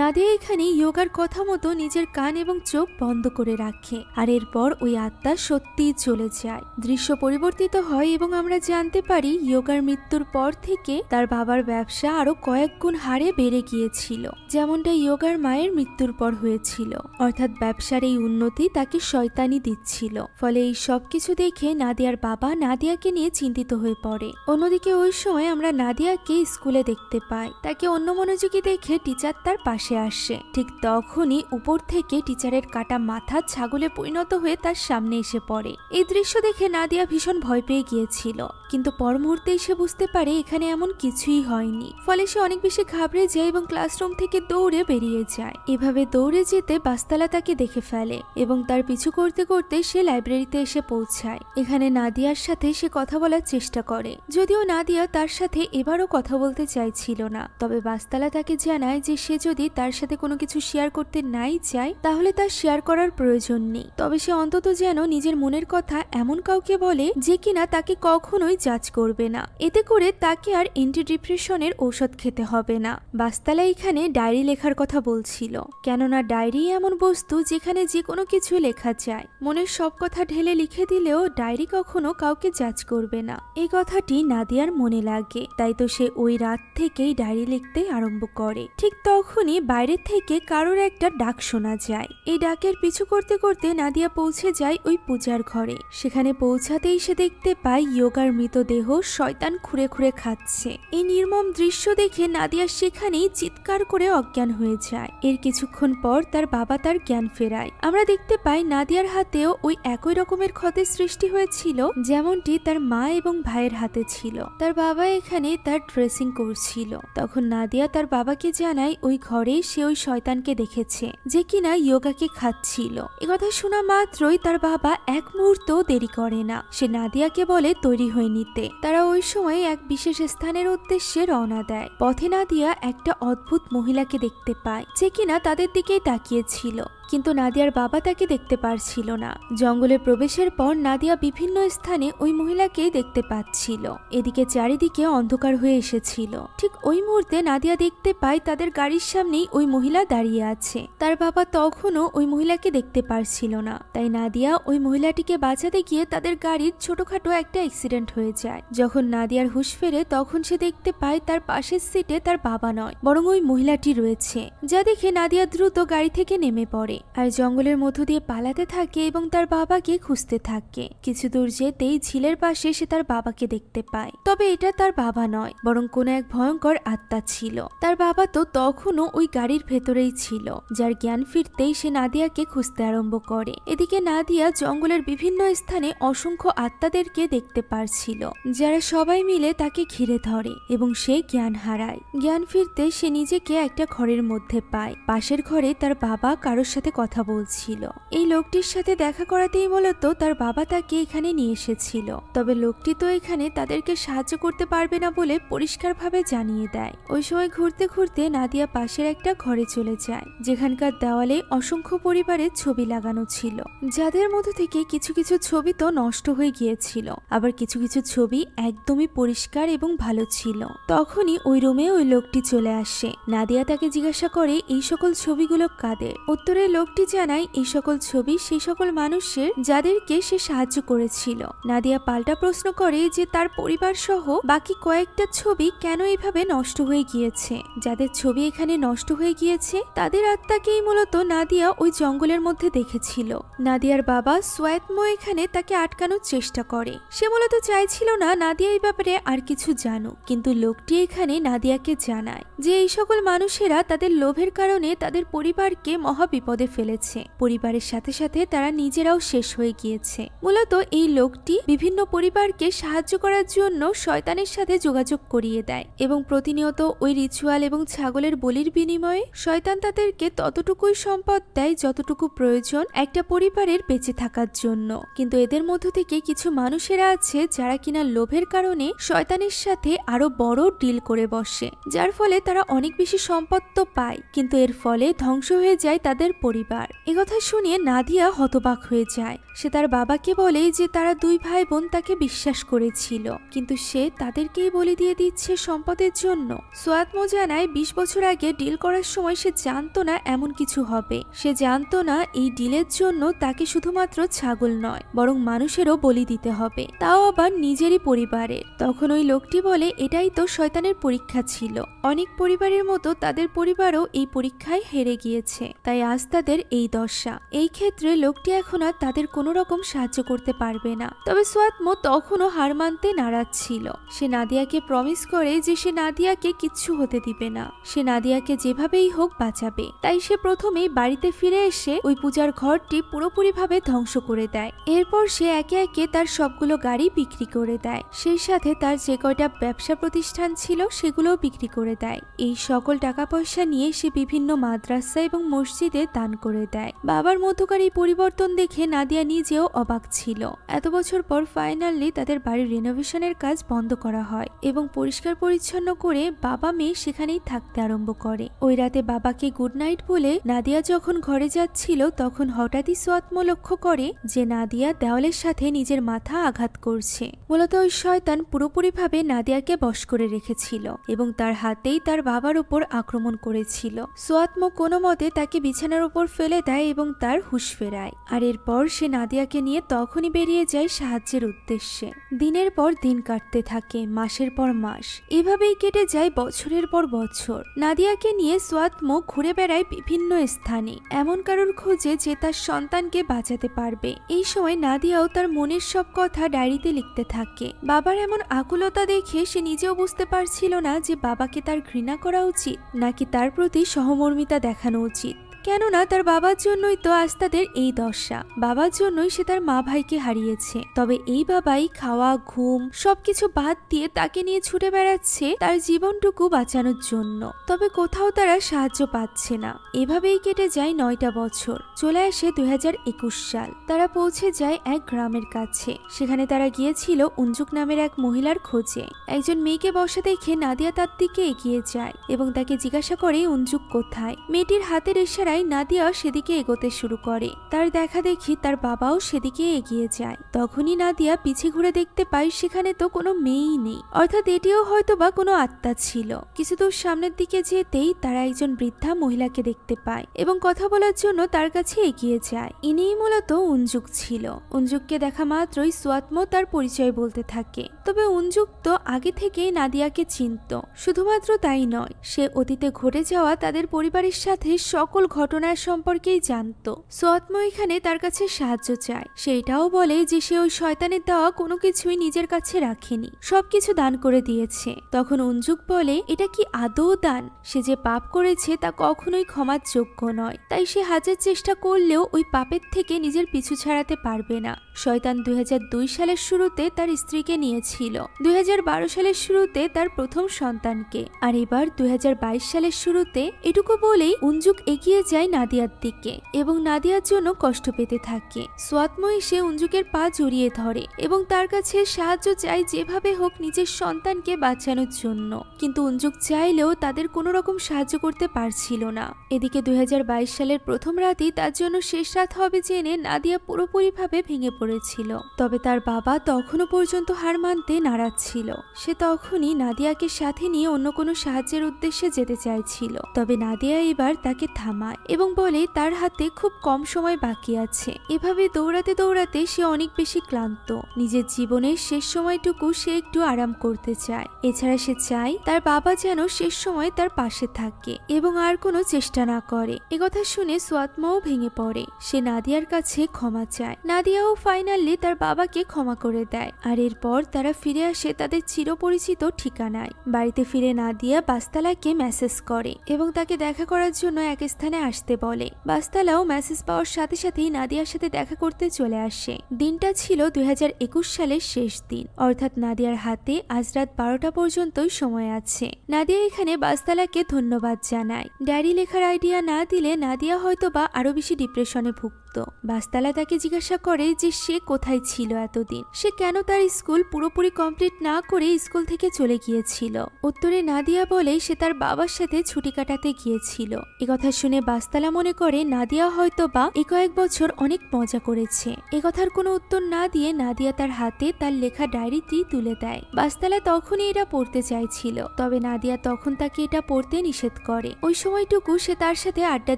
নাদিয়া এখানে ইয়োগার কথা মতো নিজের কান এবং চোখ বন্ধ করে রাখে, আর এরপর ওই আত্মা সত্যিই চলে যায়। দৃশ্য পরিবর্তিত হয় এবং আমরা জানতে পারি ইয়োগার মৃত্যুর পর থেকে তার বাবার ব্যবসা আরো কয়েক গুণ হারে বেড়ে গিয়েছিল, যেমনটা ইয়োগার মায়ের মৃত্যুর পর হয়েছিল। অর্থাৎ ব্যবসার এই উন্নতি তাকে শয়তানি দিচ্ছিল। ফলে এই সবকিছু দেখে নাদিয়ার বাবা নাদিয়াকে নিয়ে চিন্তিত হয়ে পড়ে। অন্যদিকে ওই সময় আমরা নাদিয়াকে স্কুলে দেখতে পাই। তাকে অন্যমনোযোগী দেখে টিচার তার পাশে আসে। ঠিক তখনই উপর থেকে টিচারের কাটা মাথা ছাগলে পরিণত হয়ে তার সামনে এসে পড়ে। এই দৃশ্য দেখে নাদিয়া ভীষণ ভয় পেয়ে গিয়েছিল, কিন্তু পর মুহূর্তেই সে বুঝতে পারে এখানে এমন কিছুই হয়নি। ফলে সে অনেক বেশি ঘাবড়ে যায় এবং ক্লাসরুম থেকে দৌড়ে বেরিয়ে যায়। এভাবে দৌড়ে যেতে বাস্তালা তাকে দেখে ফেলে এবং তার পিছু করতে করতে সে লাইব্রেরিতে এসে পৌঁছায়। এখানে নাদিয়ার সাথে সে কথা বলার চেষ্টা করে, যদিও নাদিয়া তার সাথে এবারও কথা বলতে চাইছিল না। তবে বাস্তালা তাকে জানায় যে সে যদি তার সাথে কোনো কিছু শেয়ার করতে নাই চায় তাহলে তার শেয়ার করার প্রয়োজন নেই। তবে সে অন্তত যেন নিজের মনের কথা এমন কাউকে বলে যে কিনা তাকে কখনোই জাজ করবে না। এতে করে তাকে আর অ্যান্টি ডিপ্রেশনের ঔষধ খেতে হবে না। বাস্তালা এখানে ডায়েরি লেখার কথা বলছিল, কেননা ডায়েরি এমন বস্তু যেখানে যে কোনো কিছু লেখা যায়। মনের সব কথা ঢেলে লিখে দিলেও ডায়েরি কখনো কাউকে জাজ করবে না। এই কথাটি নাদিয়ার মনে লাগে, তাই তো সে ওই রাত থেকেই ডায়েরি লিখতে আরম্ভ করে। ঠিক তখনই বাইরে থেকে কারোর একটা ডাক শোনা যায়। এই ডাকের পিছু করতে করতে নাদিয়া পৌঁছে যায় ওই পূজার ঘরে। সেখানে পৌঁছাতেই সে দেখতে পায় ইয়োগার মৃতদেহ শয়তান খুঁড়ে খুঁড়ে খাচ্ছে। এই নির্মম দৃশ্য দেখে নাদিয়া সেখানেই চিৎকার করে অজ্ঞান হয়ে যায়। এর কিছুক্ষণ পর তার বাবা তার জ্ঞান ফেরায়। আমরা দেখতে পাই নাদিয়ার হাতেও ওই একই রকমের ক্ষতের সৃষ্টি হয়েছিল যেমনটি তার মা এবং ভাইয়ের হাতে ছিল। তার বাবা এখানে তার ড্রেসিং করছিল। তখন নাদিয়া তার বাবাকে জানায় ওই ঘরে সে ওই শয়তানকে দেখেছে যে কিনা ইয়োগাকে খাচ্ছিল। একথা শোনা মাত্রই তার বাবা এক মুহূর্ত দেরি করে না, সে নাদিয়াকে বলে তৈরি হয়ে নিতে। তারা ওই সময় এক বিশেষ স্থানের উদ্দেশ্যে রওনা দেয়। পথে নাদিয়া একটা অদ্ভুত মহিলাকে দেখতে পায় যে কিনা তাদের দিকেই তাকিয়েছিল। কিন্তু নাদিয়ার বাবা তাকে দেখতে পারছিল না। জঙ্গলে প্রবেশের পর নাদিয়া বিভিন্ন স্থানে ওই মহিলাকেই দেখতে পাচ্ছিল। এদিকে চারিদিকে অন্ধকার হয়ে এসেছিল। ঠিক ওই মুহূর্তে নাদিয়া দেখতে পায় তাদের গাড়ির সামনেই ওই মহিলা দাঁড়িয়ে আছে। তার বাবা তখনও ওই মহিলাকে দেখতে পারছিল না, তাই নাদিয়া ওই মহিলাটিকে বাঁচাতে গিয়ে তাদের গাড়ির ছোটখাটো একটা অ্যাক্সিডেন্ট হয়ে যায়। যখন নাদিয়ার হুঁশ ফেরে তখন সে দেখতে পায় তার পাশের সিটে তার বাবা নয় বরং ওই মহিলাটি রয়েছে, যা দেখে নাদিয়া দ্রুত গাড়ি থেকে নেমে পড়ে আর জঙ্গলের মধ্য দিয়ে পালাতে থাকে এবং তার বাবাকে খুঁজতে থাকে। কিছু দূর যেতেই ঝিলের পাশে সে তার বাবাকে দেখতে পায়, তবে এটা তার বাবা নয় বরং কোনো এক ভয়ঙ্কর আত্মা ছিল। তার বাবা তো তখনও ওই গাড়ির ভেতরেই ছিল, যার জ্ঞান ফিরতেই সে নাদিয়াকে খুঁজতে আরম্ভ করে। এদিকে নাদিয়া জঙ্গলের বিভিন্ন স্থানে অসংখ্য আত্মাদেরকে দেখতে পারছিল, যারা সবাই মিলে তাকে ঘিরে ধরে এবং সে জ্ঞান হারায়। জ্ঞান ফিরতে সে নিজেকে একটা ঘরের মধ্যে পায়। পাশের ঘরে তার বাবা কারোর সাথে কথা বলছিল। এই লোকটির সাথে দেখা করাতেই মূলত তার বাবা তাকে এখানে নিয়ে এসেছিল, তবে লোকটি তো এখানে তাদেরকে সাহায্য করতে পারবে না বলে পরিষ্কারভাবে জানিয়ে দেয়। ওই সময় ঘুরতে ঘুরতে নাদিয়া পাশের একটা ঘরে চলে যায়, যেখানকার দেওয়ালে অসংখ্য পরিবারের ছবি লাগানো ছিল, যাদের মধ্যে থেকে কিছু কিছু ছবি তো নষ্ট হয়ে গিয়েছিল, আবার কিছু কিছু ছবি একদমই পরিষ্কার এবং ভালো ছিল। তখনই ওই রুমে ওই লোকটি চলে আসে। নাদিয়া তাকে জিজ্ঞাসা করে এই সকল ছবিগুলো কাদের। উত্তরে লোকটি জানায় এই সকল ছবি সেই সকল মানুষের যাদেরকে সে সাহায্য করেছিল। নাদিয়া পাল্টা প্রশ্ন করে যে তার পরিবার সহ বাকি কয়েকটা ছবি কেন এভাবে নষ্ট হয়ে গিয়েছে। যাদের ছবি এখানে নষ্ট হয়ে গিয়েছে তাদের আত্মাকেই মূলত নাদিয়া ওই জঙ্গলের মধ্যে দেখেছিল। নাদিয়ার বাবা সোয়াতমো এখানে তাকে আটকানোর চেষ্টা করে। সে মূলত চাইছিল না নাদিয়া এই ব্যাপারে আর কিছু জানুক, কিন্তু লোকটি এখানে নাদিয়াকে জানায় যে এই সকল মানুষেরা তাদের লোভের কারণে তাদের পরিবারকে মহা বিপদে ফেলেছে। পরিবারের সাথে সাথে তারা নিজেরাও শেষ হয়ে গিয়েছে। মূলত এই লোকটি বিভিন্ন পরিবারকে সাহায্য করার জন্য শয়তানের সাথে যোগাযোগ করিয়ে দেয় এবং প্রতিনিয়ত ওই রিচুয়াল এবং ছাগলের বলির বিনিময়ে শয়তান তাদেরকে ততটুকুই সম্পদ দেয় যতটুকু প্রয়োজন একটা পরিবারের বেঁচে থাকার জন্য। কিন্তু এদের মধ্য থেকে কিছু মানুষেরা আছে যারা কিনা লোভের কারণে শয়তানের সাথে আরো বড় ডিল করে বসে, যার ফলে তারা অনেক বেশি সম্পদ তো পায়, কিন্তু এর ফলে ধ্বংস হয়ে যায় তাদের পরিবার। একথা শুনিয়ে নাদিয়া হতবাক হয়ে যায়। সে তার বাবাকে বলে যে তারা দুই ভাই বোন তাকে বিশ্বাস করেছিল, কিন্তু সে তাদেরকেই বলি দিয়ে দিচ্ছে সম্পদের জন্য। সোয়াতমো জানায় 20 বছর আগে ডিল করার সময় সে জানতো না এমন কিছু হবে। সে জানতো না এই ডিলের জন্য তাকে শুধুমাত্র ছাগল নয় বরং মানুষেরও বলি দিতে হবে, তাও আবার নিজেরই পরিবারের। তখন ওই লোকটি বলে এটাই তো শয়তানের পরীক্ষা ছিল। অনেক পরিবারের মতো তাদের পরিবারও এই পরীক্ষায় হেরে গিয়েছে, তাই আজ তাদের এই দশা। এই ক্ষেত্রে লোকটি এখন আর তাদের কোনো রকম সাহায্য করতে পারবে না। তবে সোয়াতমো তখনও হার মানতে নারাজ ছিল। সে নাদিয়াকে প্রমিস করে যে সে নাদিয়াকে কিচ্ছু হতে দিবে না, সে নাদিয়াকে যেভাবেই হোক বাঁচাবে। তাই সে প্রথমেই বাড়িতে ফিরে এসে ওই পূজার ঘরটি পুরোপুরিভাবে ধ্বংস করে দেয়। এরপর সে একে একে তার সবগুলো গাড়ি বিক্রি করে দেয়, সেই সাথে তার যে কয়টা ব্যবসা প্রতিষ্ঠান ছিল সেগুলোও বিক্রি করে দেয়। এই সকল টাকা পয়সা নিয়ে সে বিভিন্ন মাদ্রাসা এবং মসজিদে দান করে দেয়। বাবার মধ্যকার এই পরিবর্তন দেখে নাদিয়া নিজেও অবাক ছিল। এত বছর পর ফাইনালি তাদের বাড়ির রিনোভেশনের কাজ বন্ধ করা হয় এবং পরিষ্কার পরিচ্ছন্ন করে বাবা মেয়ে সেখানেই থাকতে আরম্ভ করে। ওই রাতে বাবাকে গুড নাইট বলে নাদিয়া যখন ঘরে যাচ্ছিল তখন হঠাৎই সোয়াতমো লক্ষ্য করে যে নাদিয়া দেওয়ালের সাথে নিজের মাথা আঘাত করছে। মূলত ওই শয়তান পুরোপুরিভাবে নাদিয়াকে বশ করে রেখেছিল এবং তার হাতেই তার বাবার উপর আক্রমণ করেছিল। সোয়াতমো কোনো মতে তাকে বিছানার উপর ফেলে দেয় এবং তার হুঁশ ফেরায়। আর এরপর সে নাদিয়াকে নিয়ে তখনই বেরিয়ে যায় সাহায্যের উদ্দেশ্যে। দিনের পর দিন কাটতে থাকে, মাসের পর মাস, এভাবেই কেটে যায় বছরের পর বছর। নাদিয়াকে নিয়ে সোয়াতমো ঘুরে বেড়ায় বিভিন্ন স্থানে, এমন কারোর খোঁজে যে তার সন্তানকে বাঁচাতে পারবে। এই সময় নাদিয়াও তার মনের সব কথা ডায়েরিতে লিখতে থাকে। বাবার এমন আকুলতা দেখে সে নিজেও বুঝতে পারছিল না যে বাবাকে তার ঘৃণা করা উচিত নাকি তার প্রতি সহমর্মিতা দেখানো উচিত। কেননা তার বাবার জন্যই তো আজ তাদের এই দশা। বাবার জন্যই সে তার মা ভাইকে হারিয়েছে। তবে এই বাবাই খাওয়া ঘুম সবকিছু বাদ দিয়ে তাকে নিয়ে ছুটে বেড়াচ্ছে তার জীবনটুকু বাঁচানোর জন্য। তবে কোথাও তারা সাহায্য পাচ্ছে না। এভাবেই কেটে যায় 9টা বছর। চলে আসে 2021 সাল। তারা পৌঁছে যায় এক গ্রামের কাছে। সেখানে তারা গিয়েছিল উঞ্জুক নামের এক মহিলার খোঁজে। একজন মেয়েকে বসা দেখে নাদিয়া তার দিকে এগিয়ে যায় এবং তাকে জিজ্ঞাসা করে উঞ্জুক কোথায়। মেয়েটির হাতের ইশারায় ইশারায় নাদিয়া সেদিকে এগোতে শুরু করে। তার দেখা দেখি তার বাবাও সেদিকে এগিয়ে যায়। তখনই নাদিয়া পিছে ঘুরে দেখতে পায় সেখানে তো কোনো মেয়েই নেই, অর্থাৎ এটিও হয়তো বা কোনো আত্মা ছিল। কিছু দূর সামনের দিকে যেতেই তারা একজন বৃদ্ধা মহিলাকে দেখতে পায় এবং কথা বলার জন্য তার কাছে এগিয়ে যায়। ইনিই মূলত উনজুক ছিল। উনজুককে দেখা মাত্রই সোয়াতমো তার পরিচয় বলতে থাকে। তবে উনজুক তো আগে থেকেই নাদিয়াকে চিনত। শুধুমাত্র তাই নয়, সে অতীতে ঘটে যাওয়া তাদের পরিবারের সাথে সকল ঘটনার সম্পর্কেই জানত। সোয়াতমো এখানে তার কাছে সাহায্য চায়। সেটাও বলে যে সে ওই শয়তানের দেওয়া কোনো কিছুই নিজের কাছে রাখেনি, সবকিছু দান করে দিয়েছে। তখন উনজুক বলে এটা কি আদৌ দান? সে যে পাপ করেছে তা কখনোই ক্ষমার যোগ্য নয়, তাই সে হাজার চেষ্টা করলেও ওই পাপের থেকে নিজের পিছু ছাড়াতে পারবে না। শয়তান 2002 সালের শুরুতে তার স্ত্রীকে নিয়েছিল, 2012 সালের শুরুতে তার প্রথম সন্তানকে, আর এবার 2022 সালের শুরুতে। এটুকু বলেই উনজুক এগিয়ে যায় নাদিয়ার দিকে এবং নাদিয়ার জন্য কষ্ট পেতে থাকে। সোয়াতমো এসে উনজুকের পা জড়িয়ে ধরে এবং তার কাছে সাহায্য চায় যেভাবে হোক নিজের সন্তানকে বাঁচানোর জন্য, কিন্তু উনজুক চাইলেও তাদের কোনো রকম সাহায্য করতে পারছিল না। এদিকে 2022 সালের প্রথম রাতেই তার জন্য শেষ রাত হবে জেনে নাদিয়া পুরোপুরিভাবে ভেঙে পড়েছিল। তবে তার বাবা তখনও পর্যন্ত হার মানতে নারাজ ছিল। সে তখনই নাদিয়াকে সাথে নিয়ে অন্য কোনো সাহায্যের উদ্দেশ্যে যেতে চাইছিল। তবে নাদিয়া এবার তাকে থামায় এবং বলে তার হাতে খুব কম সময় বাকি আছে। এভাবে দৌড়াতে দৌড়াতে সে অনেক বেশি ক্লান্ত। নিজের জীবনের শেষ সময়টুকু সে একটু আরাম করতে চায়। এছাড়া সে চায় তার বাবা যেন শেষ সময় তার পাশে থাকে এবং আর কোনো চেষ্টা না করে। একথা শুনে সোয়াতমোও ভেঙে পড়ে। সে নাদিয়ার কাছে ক্ষমা চায়। নাদিয়াও ফাইনালি তার বাবাকে ক্ষমা করে দেয়। আর এরপর তারা ফিরে আসে তাদের চিরপরিচিত ঠিকানায়। বাড়িতে ফিরে নাদিয়া বাস্তালাকে মেসেজ করে এবং তাকে দেখা করার জন্য এক স্থানে আসতে বলে। বাস্তালাও মেসেজ পাওয়ার সাথে সাথেই নাদিয়ার সাথে দেখা করতে চলে আসে। দিনটা ছিল 2021 সালের শেষ দিন, অর্থাৎ নাদিয়ার হাতে আজ রাত 12টা পর্যন্তই সময় আছে। নাদিয়া এখানে বাস্তালাকে ধন্যবাদ জানায়। ডায়েরি লেখার আইডিয়া না দিলে নাদিয়া হয়তো বা আরো বেশি ডিপ্রেশনে ভুগত। বাস্তালা তাকে জিজ্ঞাসা করে যে সে কোথায় ছিল এতদিন, সে কেন তার স্কুল পুরোপুরি কমপ্লিট না করে স্কুল থেকে চলে গিয়েছিল। উত্তরে নাদিয়া বলে সে তার বাবার সাথে ছুটি কাটাতে গিয়েছিল। একথা শুনে বাস্তালা মনে করে নাদিয়া হয়তো বা এই কয়েক বছর অনেক মজা করেছে। একথার কোনো উত্তর না দিয়ে নাদিয়া তার হাতে তার লেখা ডায়েরিটি তুলে দেয়। বাস্তালা তখনই এটা পড়তে চাইছিল, তবে নাদিয়া তখন তাকে এটা পড়তে নিষেধ করে। ওই সময়টুকু সে তার সাথে আড্ডা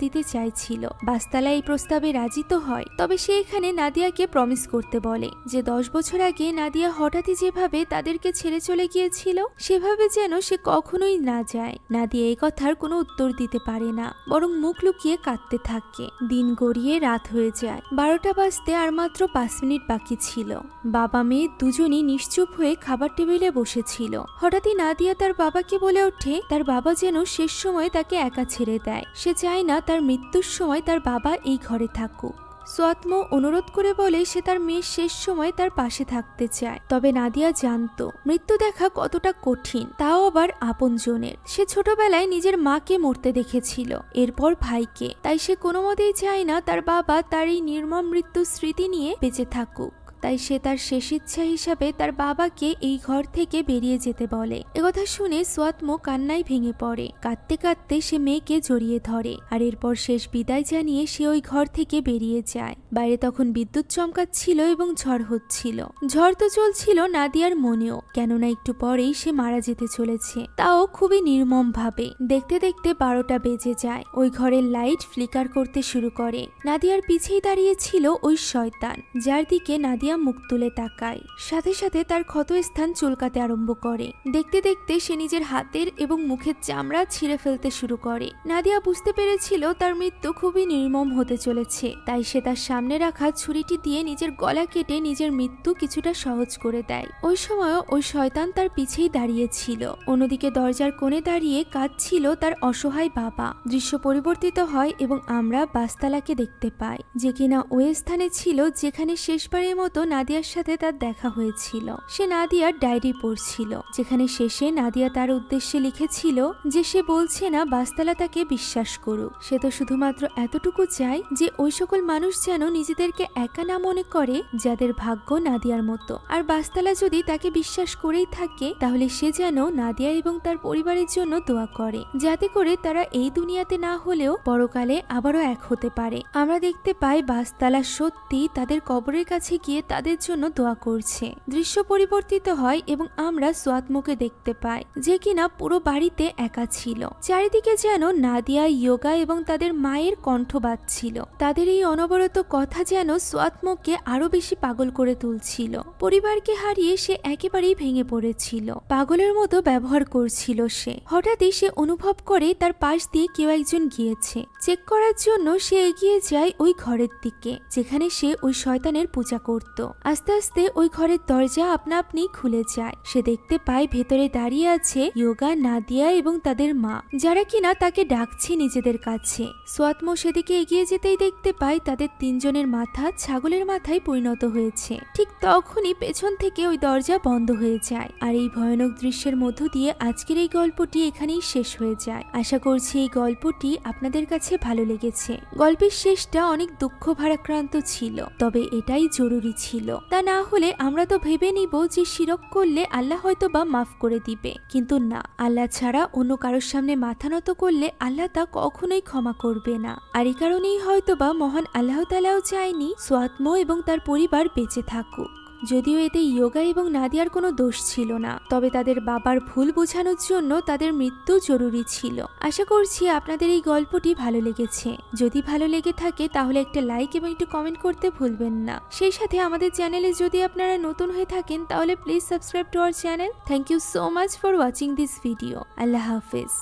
দিতে চাইছিল। বাস্তালা এই প্রস্তাবে রাজি তো হয়, তবে সে এখানে নাদিয়াকে প্রমিস করতে বলে যে 10 বছর আগে নাদিয়া হঠাৎই যেভাবে তাদেরকে ছেড়ে চলে গিয়েছিল সেভাবে যেন সে কখনোই না যায়। নাদিয়া এই কথার কোনো উত্তর দিতে পারে না, বরং মুখ লুকিয়ে কাঁদতে থাকে। দিন গড়িয়ে রাত হয়ে যায়। 12টা বাজতে আর মাত্র 5 মিনিট বাকি ছিল। বাবা মেয়ে দুজনই নিশ্চুপ হয়ে খাবার টেবিলে বসেছিল। হঠাৎই নাদিয়া তার বাবাকে বলে ওঠে তার বাবা যেন শেষ সময় তাকে একা ছেড়ে দেয়। সে চায় না তার মৃত্যুর সময় তার বাবা এই ঘরে থাকুক। সোয়াতমো অনুরোধ করে বলে সে তার মেয়ের শেষ সময় তার পাশে থাকতে চায়। তবে নাদিয়া জানতো মৃত্যু দেখা কতটা কঠিন, তাও আবার আপনজনের। সে ছোটবেলায় নিজের মাকে মরতে দেখেছিল, এরপর ভাইকে। তাই সে কোনো মতেই চায় না তার বাবা তার এই নির্মম মৃত্যুর স্মৃতি নিয়ে বেঁচে থাকুক। তাই সে তার শেষ ইচ্ছা হিসাবে তার বাবাকে এই ঘর থেকে বেরিয়ে যেতে বলে। একথা শুনে সোয়াতমো কান্নায় ভেঙে পড়ে। কাঁদতে কাঁদতে সে মেয়েকে জড়িয়ে ধরে আর এরপর শেষ বিদায় জানিয়ে সে ওই ঘর থেকে বেরিয়ে যায়। বাইরে তখন বিদ্যুৎ চমকাচ্ছিল এবং ঝড় হচ্ছিল। ঝড় তো চলছিল নাদিয়ার মনেও, কেননা একটু পরেই সে মারা যেতে চলেছে, তাও খুবই নির্মম ভাবে। দেখতে দেখতে 12টা বেজে যায়। ওই ঘরের লাইট ফ্লিকার করতে শুরু করে। নাদিয়ার পিছেই দাঁড়িয়ে ছিল ওই শয়তান, যার দিকে নাদিয়া মুখ তুলে তাকায়। সাথে সাথে তার ক্ষত স্থান চুলকাতে আরম্ভ করে। দেখতে দেখতে সে নিজের হাতের এবং মুখের চামড়া ছিঁড়ে ফেলতে শুরু করে। নাদিয়া বুঝতে পেরেছিল তার মৃত্যু খুবই নির্মম হতে চলেছে, তাই সে তার সামনে রাখা ছুরিটি দিয়ে নিজের গলা কেটে নিজের মৃত্যু কিছুটা সহজ করে দেয়। ওই সময়ও ওই শয়তান তার পিছেই দাঁড়িয়েছিল। অন্যদিকে দরজার কোণে দাঁড়িয়ে কাঁদছিল তার অসহায় বাবা। দৃশ্য পরিবর্তিত হয় এবং আমরা বাস্তালাকে দেখতে পাই, যে কিনা ওই স্থানে ছিল যেখানে শেষবারের মতো নাদিয়ার সাথে তার দেখা হয়েছিল। সে নাদিয়ার ডায়েরি পড়ছিল, যেখানে শেষে নাদিয়া তার উদ্দেশ্যে লিখেছিল যে সে বলছে না বাস্তালা তাকে বিশ্বাস করুক, সে তো শুধুমাত্র এতটুকু চায় যে ওই সকল মানুষ যেন নিজেদেরকে একা না মনে করে যাদের ভাগ্য নাদিয়ার মতো। আর বাস্তালা যদি তাকে বিশ্বাস করেই থাকে তাহলে সে যেন নাদিয়া এবং তার পরিবারের জন্য দোয়া করে, যাতে করে তারা এই দুনিয়াতে না হলেও পরকালে আবারও এক হতে পারে। আমরা দেখতে পাই বাস্তালা সত্যি তাদের কবরের কাছে গিয়ে তাদের জন্য দোয়া করছে। দৃশ্য পরিবর্তিত হয় এবং আমরা সোয়াতমোকে দেখতে পাই, যে কিনা পুরো বাড়িতে একা ছিল। চারিদিকে যেন নাদিয়া, ইয়োগা এবং তাদের মায়ের কণ্ঠ বাজছিল। তাদের এই অনবরত কথা যেন সোয়াতমোকে আরো বেশি পাগল করে তুলছিল। পরিবারকে হারিয়ে সে একেবারেই ভেঙে পড়েছিল, পাগলের মতো ব্যবহার করছিল সে। হঠাৎই সে অনুভব করে তার পাশ দিয়ে কেউ একজন গিয়েছে। চেক করার জন্য সে এগিয়ে যায় ওই ঘরের দিকে যেখানে সে ওই শয়তানের পূজা করত। আস্তে আস্তে ওই ঘরের দরজা আপনা আপনি খুলে যায়। সে দেখতে পায় ভেতরে দাঁড়িয়ে আছে ইয়োগা, নাদিয়া এবং তাদের মা, যারা কিনা তাকে ডাকছে নিজেদের কাছে। সোয়াতমো সেদিকে এগিয়ে যেতেই দেখতে পায় তাদের তিনজনের মাথা ছাগলের মাথায় পরিণত হয়েছে। ঠিক তখনই পেছন থেকে ওই দরজা বন্ধ হয়ে যায়। আর এই ভয়ানক দৃশ্যের মধ্য দিয়ে আজকের এই গল্পটি এখানেই শেষ হয়ে যায়। আশা করছি এই গল্পটি আপনাদের কাছে ভালো লেগেছে। গল্পের শেষটা অনেক দুঃখ ভারাক্রান্ত ছিল, তবে এটাই জরুরি ছিল। তা না হলে আমরা তো ভেবে নিব যে শিরক করলে আল্লাহ হয়তো বা মাফ করে দিবে, কিন্তু না, আল্লাহ ছাড়া অন্য কারোর সামনে মাথা নত করলে আল্লাহ তা কখনোই ক্ষমা করবে না। আর এই কারণেই হয়তো বা মহান আল্লাহ তাআলাও চায়নি সোয়াতমো এবং তার পরিবার বেঁচে থাকুক। যদিও এতে ইয়োগা এবং নাদিয়ার কোনো দোষ ছিল না, তবে তাদের বাবার ভুল বোঝানোর জন্য তাদের মৃত্যু জরুরি ছিল। আশা করছি আপনাদের এই গল্পটি ভালো লেগেছে। যদি ভালো লেগে থাকে তাহলে একটা লাইক এবং একটু কমেন্ট করতে ভুলবেন না। সেই সাথে আমাদের চ্যানেলে যদি আপনারা নতুন হয়ে থাকেন তাহলে please subscribe to our channel. Thank you so much for watching this video. আল্লাহ হাফেজ।